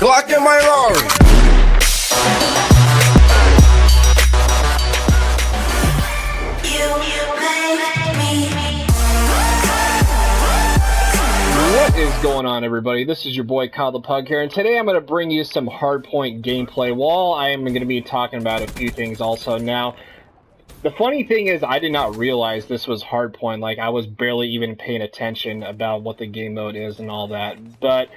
Glock in my Rari. What is going on, everybody? This is your boy Kyle the Pug here, and today I'm going to bring you some Hardpoint gameplay. While I am going to be talking about a few things also. Now, the funny thing is, I did not realize this was Hardpoint. Like, I was barely even paying attention about what the game mode is and all that. But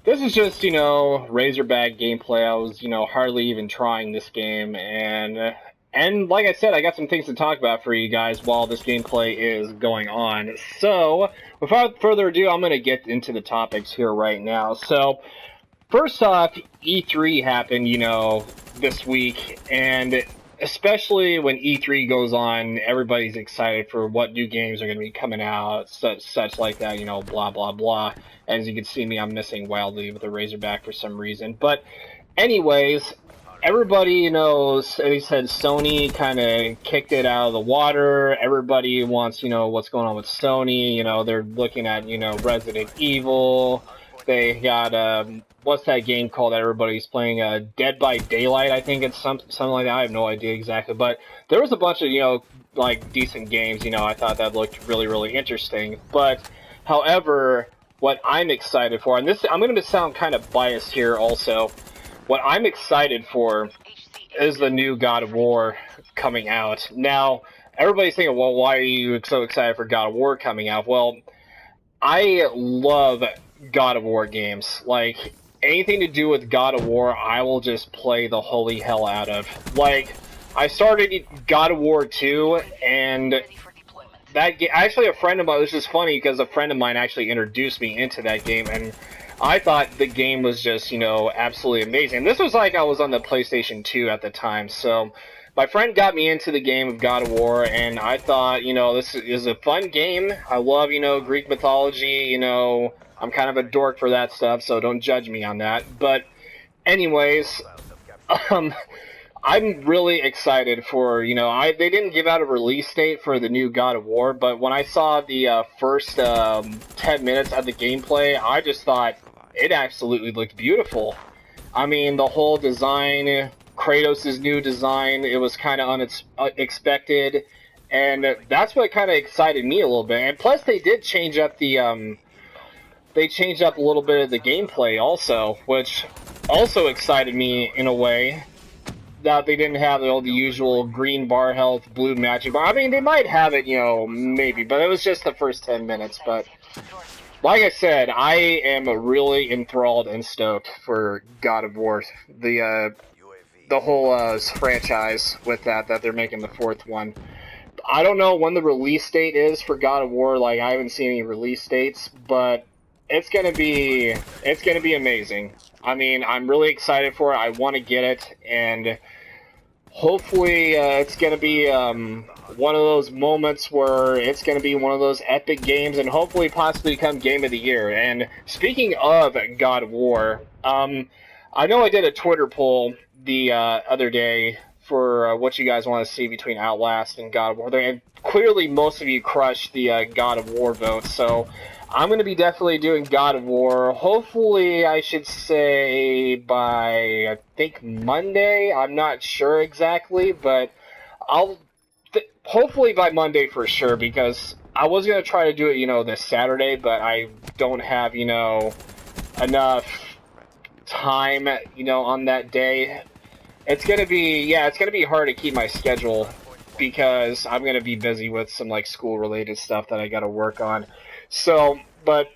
this is just, Razorback gameplay. I was, hardly even trying this game, and like I said, I got some things to talk about for you guys while this gameplay is going on. So, without further ado, I'm going to get into the topics here right now. So, first off, E3 happened, this week, and especially when E3 goes on, everybody's excited for what new games are going to be coming out, such like that, blah, blah, blah. As you can see me, I'm missing wildly with the Razorback for some reason. But anyways, everybody knows, they said Sony kind of kicked it out of the water. Everybody wants, what's going on with Sony. They're looking at, Resident Evil. They got, what's that game called that everybody's playing? Dead by Daylight, I think it's something like that. I have no idea exactly. But there was a bunch of, decent games. I thought that looked really, really interesting. But, however, what I'm excited for, and this, I'm going to sound kind of biased here also. What I'm excited for is the new God of War coming out. Now, everybody's thinking, well, why are you so excited for God of War coming out? Well, I love God of War games. Like, anything to do with God of War, I will just play the holy hell out of. Like, I started God of War 2, and that game, actually a friend of mine, this is funny because a friend of mine actually introduced me into that game, and I thought the game was just, absolutely amazing. This was like I was on the PlayStation 2 at the time, so my friend got me into the game of God of War, and I thought, this is a fun game. I love, Greek mythology, I'm kind of a dork for that stuff, so don't judge me on that. But anyways, I'm really excited for, they didn't give out a release date for the new God of War, but when I saw the first 10 minutes of the gameplay, I just thought it absolutely looked beautiful. I mean, the whole design, Kratos' new design, it was kind of unexpected, and that's what kind of excited me a little bit. And plus, they did change up the, they changed up a little bit of the gameplay also, which also excited me in a way. That they didn't have the usual green bar health, blue magic bar. I mean, they might have it, maybe, but it was just the first 10 minutes. But like I said, I am really enthralled and stoked for God of War, the whole franchise with that they're making the fourth one. I don't know when the release date is for God of War. Like, I haven't seen any release dates, but it's gonna be amazing. I mean, I'm really excited for it. I want to get it, and hopefully it's going to be one of those moments where it's going to be one of those epic games, and hopefully possibly become Game of the Year. And speaking of God of War, I know I did a Twitter poll the other day for what you guys want to see between Outlast and God of War. And clearly most of you crushed the God of War vote, so I'm going to be definitely doing God of War. Hopefully, I should say by, I think, Monday. I'm not sure exactly, but hopefully by Monday for sure, because I was going to try to do it, this Saturday, but I don't have, enough time, on that day. It's going to be, it's going to be hard to keep my schedule because I'm going to be busy with some, school-related stuff that I got to work on. So, but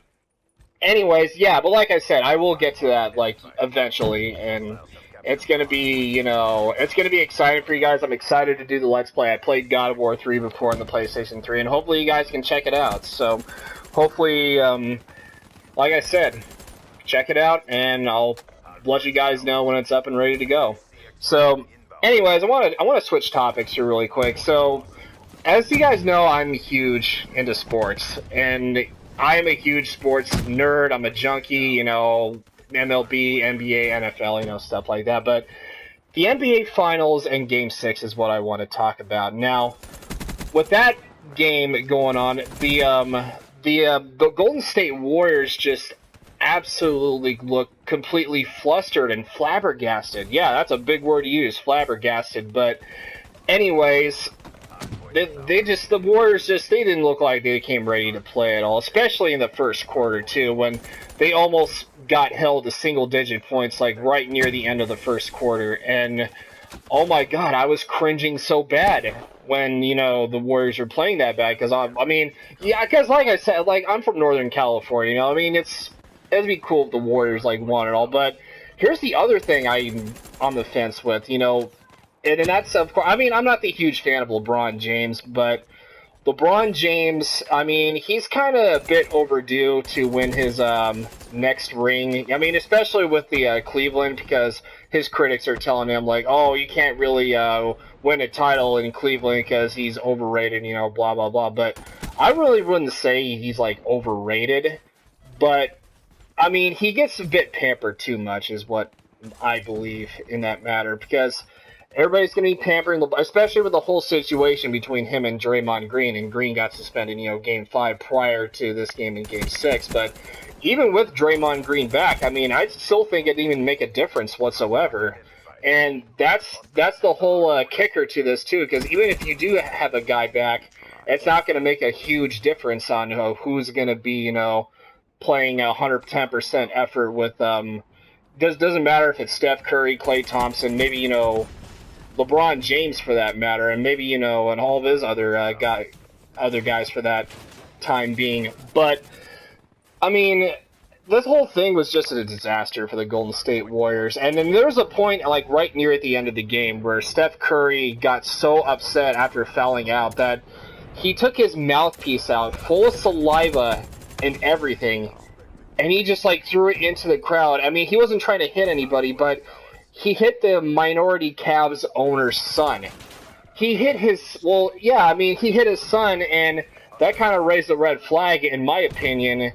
anyways, but like I said, I will get to that, eventually, and it's gonna be, it's gonna be exciting for you guys. I'm excited to do the Let's Play. I played God of War 3 before on the PlayStation 3, and hopefully you guys can check it out. So, hopefully, like I said, check it out, and I'll let you guys know when it's up and ready to go. So, anyways, I want to switch topics here really quick. So, as you guys know, I'm huge into sports, and I am a huge sports nerd. I'm a junkie, MLB, NBA, NFL, stuff like that. But the NBA Finals and Game 6 is what I want to talk about. Now, with that game going on, the Golden State Warriors just absolutely looked completely flustered and flabbergasted. Yeah, that's a big word to use, flabbergasted. But anyways, the Warriors they didn't look like they came ready to play at all, especially in the first quarter too, when they almost got held to single-digit points, like right near the end of the first quarter. And oh my God, I was cringing so bad when, you know, the Warriors were playing that bad, because I mean, yeah, because like I said, like, I'm from Northern California, you know, I mean, it'd be cool if the Warriors, like, won it all. But here's the other thing I'm on the fence with, you know, and that's, of course, I mean, I'm not the huge fan of LeBron James, but LeBron James, I mean, he's kind of a bit overdue to win his next ring. I mean, especially with the Cleveland, because his critics are telling him, like, oh, you can't really win a title in Cleveland because he's overrated, you know, blah, blah, blah. But I really wouldn't say he's, like, overrated. But, I mean, he gets a bit pampered too much is what I believe in that matter, because everybody's going to be pampering, especially with the whole situation between him and Draymond Green, and Green got suspended, you know, Game 5 prior to this game in Game 6. But even with Draymond Green back, I mean, I still think it didn't even make a difference whatsoever. And that's the whole kicker to this, too, because even if you do have a guy back, it's not going to make a huge difference on who's going to be, you know, playing 110% effort with, doesn't matter if it's Steph Curry, Klay Thompson, maybe, you know, LeBron James for that matter, and maybe, you know, and all of his other guys for that time being. But I mean, this whole thing was just a disaster for the Golden State Warriors. And then there was a point, like right near at the end of the game, where Steph Curry got so upset after fouling out that he took his mouthpiece out, full of saliva and everything, and he just like threw it into the crowd. I mean, he wasn't trying to hit anybody, but he hit the minority Cavs owner's son. He hit his, well, yeah, I mean, he hit his son, and that kind of raised a red flag, in my opinion.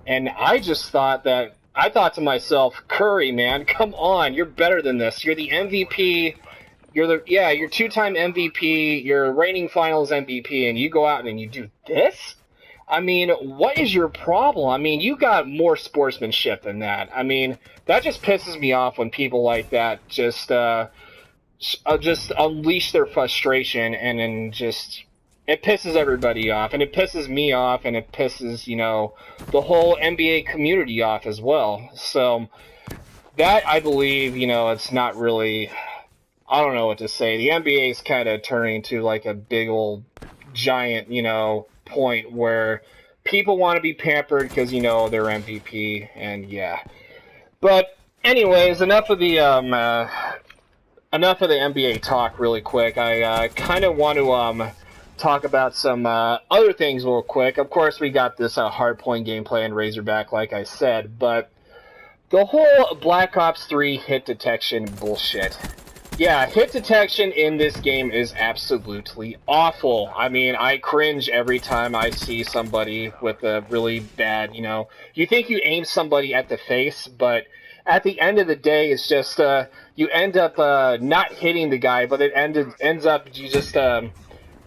And I just thought to myself, Curry, man, come on, you're better than this. You're the MVP. You're two-time MVP. You're reigning Finals MVP, and you go out and you do this? I mean, what is your problem? I mean, you got more sportsmanship than that. I mean, that just pisses me off when people like that just unleash their frustration, and then it pisses everybody off, and it pisses me off, and it pisses, you know, the whole NBA community off as well. So that, I believe, you know, it's not really, I don't know what to say. The NBA is kind of turning into like a big old giant, you know, point where people want to be pampered because, you know, they're MVP, and yeah. But anyways, enough of the NBA talk really quick. I kind of want to talk about some other things real quick. Of course, we got this hardpoint gameplay in Razorback, like I said, but the whole Black Ops 3 hit detection bullshit. Yeah, hit detection in this game is absolutely awful. I mean, I cringe every time I see somebody with a really bad, you know, you think you aim somebody at the face, but at the end of the day, it's just, you end up not hitting the guy, but it ends up you just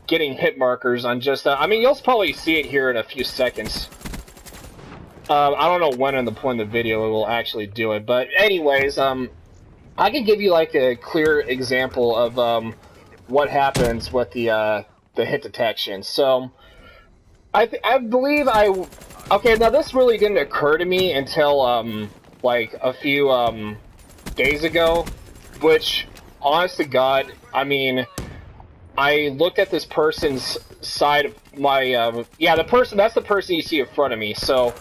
getting hit markers on just, I mean, you'll probably see it here in a few seconds. I don't know when in the point of the video it will actually do it, but anyways, I can give you like a clear example of what happens with the hit detection. So, I believe okay, now this really didn't occur to me until like a few days ago, which, honest to God, I mean, I looked at this person's side of my yeah, that's the person you see in front of me. So,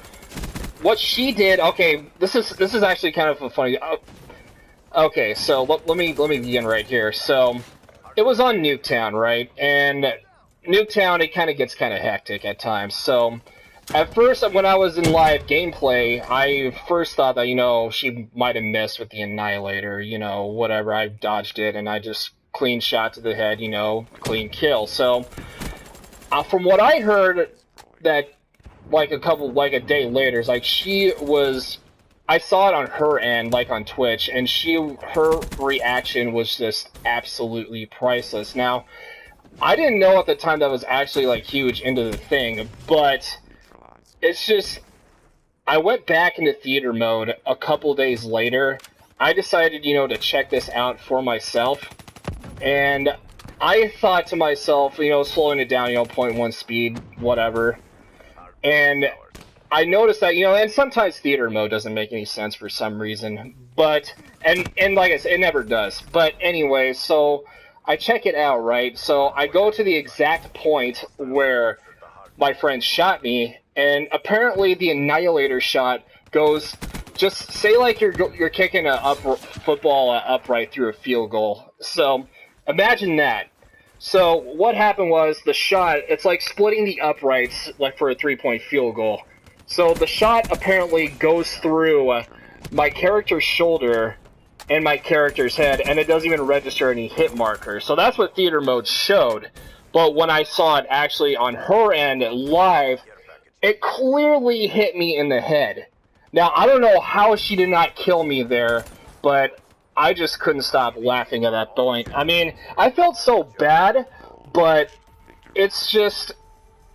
what she did, okay, this is actually kind of a funny. Okay, so let me begin right here. So, it was on Nuketown, right? And Nuketown, it kind of gets kind of hectic at times. So, at first, when I was in live gameplay, I first thought that, you know, she might have missed with the Annihilator, you know, whatever. I dodged it, and I just clean shot to the head, you know, clean kill. So, from what I heard, that like a day later, it's like I saw it on her end, like on Twitch, and her reaction was just absolutely priceless. Now, I didn't know at the time that was actually like huge into the thing, but it's just, I went back into theater mode a couple days later. I decided, to check this out for myself. And I thought to myself, slowing it down, 0.1 speed, whatever. And I noticed that, and sometimes theater mode doesn't make any sense for some reason. But, and like I said, it never does. But anyway, so I check it out, right? So I go to the exact point where my friend shot me, and apparently the annihilator shot goes, just say like you're kicking a football upright through a field goal. So imagine that. So what happened was the shot, it's like splitting the uprights like for a 3-point field goal. So the shot apparently goes through my character's shoulder and my character's head, and it doesn't even register any hit markers. So that's what theater mode showed. But when I saw it actually on her end live, it clearly hit me in the head. Now, I don't know how she did not kill me there, but I just couldn't stop laughing at that point. I mean, I felt so bad, but it's just,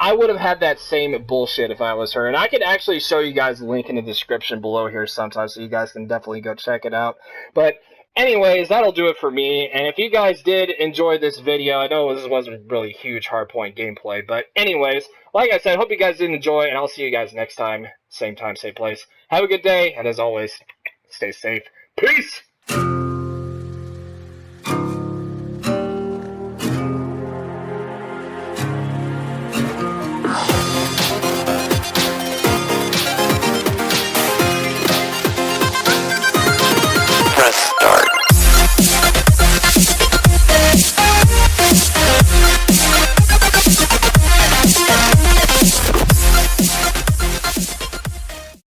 I would have had that same bullshit if I was her. And I could actually show you guys the link in the description below here sometime, so you guys can definitely go check it out. But anyways, that'll do it for me. And if you guys did enjoy this video, I know this wasn't really huge hardpoint gameplay, but anyways, like I said, hope you guys did enjoy, and I'll see you guys next time. Same time, same place. Have a good day, and as always, stay safe. Peace!